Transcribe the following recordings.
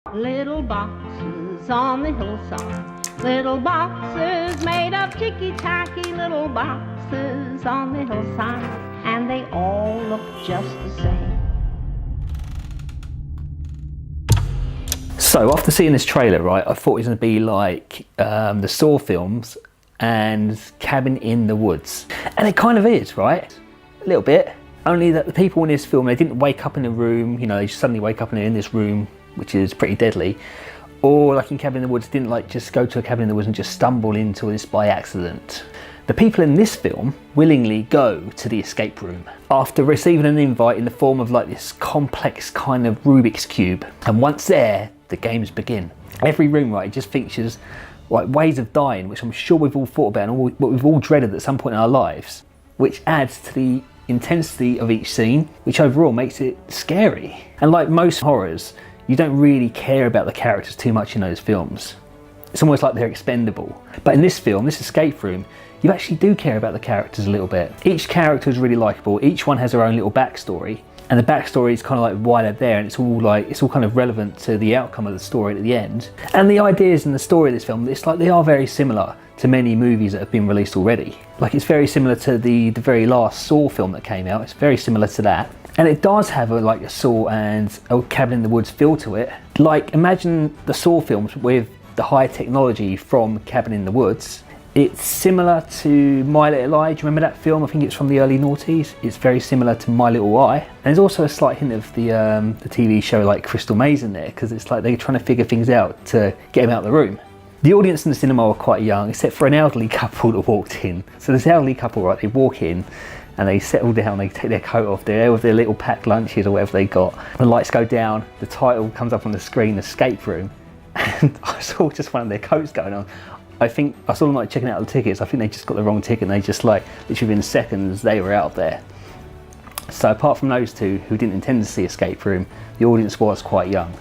Little boxes on the hillside, little boxes made of ticky-tacky, little boxes on the hillside, and they all look just the same. So after seeing this trailer, right, I thought it was going to be like the Saw films and Cabin in the Woods. And it kind of is, right? A little bit. Only that the people in this film, they didn't wake up in a room, you know, they just suddenly wake up and they're in this room, which is pretty deadly. Or like in Cabin in the Woods, didn't like just go to a cabin in the woods and just stumble into this by accident. The people in this film willingly go to the escape room after receiving an invite in the form of like this complex kind of Rubik's Cube. And once there, the games begin. Every room, right, just features like ways of dying, which I'm sure we've all thought about and what we've all dreaded at some point in our lives, which adds to the intensity of each scene, which overall makes it scary. And like most horrors, you don't really care about the characters too much in those films. It's almost like they're expendable. But in this film, this escape room, you actually do care about the characters a little bit. Each character is really likeable. Each one has their own little backstory. And the backstory is kind of like why they're there, and it's all kind of relevant to the outcome of the story at the end. And the ideas in the story of this film, it's like they are very similar to many movies that have been released already. Like it's very similar to the very last Saw film that came out. It's very similar to that. And it does have like a Saw and a Cabin in the Woods feel to it. Like imagine the Saw films with the high technology from Cabin in the Woods. It's similar to My Little Eye. Do you remember that film? I think it's from the early noughties. It's very similar to My Little Eye. And there's also a slight hint of the TV show like Crystal Maze in there, because it's like they're trying to figure things out to get him out of the room. The audience in the cinema were quite young, except for an elderly couple that walked in. So this elderly couple, right, they walk in and they settle down, they take their coat off, they're there with their little packed lunches or whatever they got. The lights go down, the title comes up on the screen, Escape Room, and I saw just one of their coats going on. I think I saw them like checking out the tickets. I think they just got the wrong ticket and they just like literally within seconds they were out there. So apart from those two who didn't intend to see Escape Room, the audience was quite young.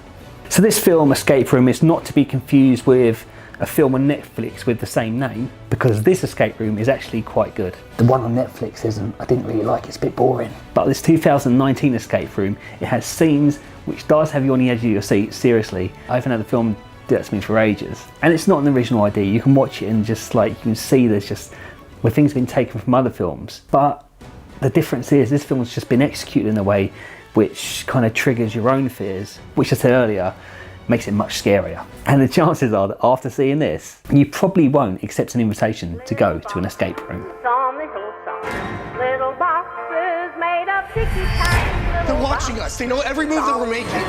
So this film, Escape Room, is not to be confused with a film on Netflix with the same name, because this escape room is actually quite good. The one on Netflix isn't. I didn't really like it, it's a bit boring. But this 2019 escape room, it has scenes which does have you on the edge of your seat, seriously. I haven't had the film do that to me for ages. And it's not an original idea. You can watch it and just like, you can see there's just, where things have been taken from other films. But the difference is this film's just been executed in a way which kind of triggers your own fears, which I said earlier, makes it much scarier. And the chances are that after seeing this, you probably won't accept an invitation to go to an escape room. They're watching us. They know every move that we're making.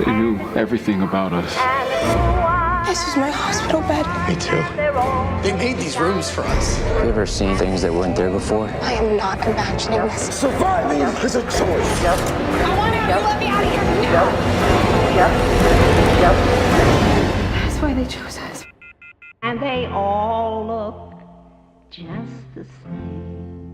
They knew everything about us. This is my hospital bed. Me too. They made these rooms for us. Have you ever seen things that weren't there before? I am not imagining this. Surviving is a choice. I want to let me out of here now. That's why they chose us. And they all look just the same.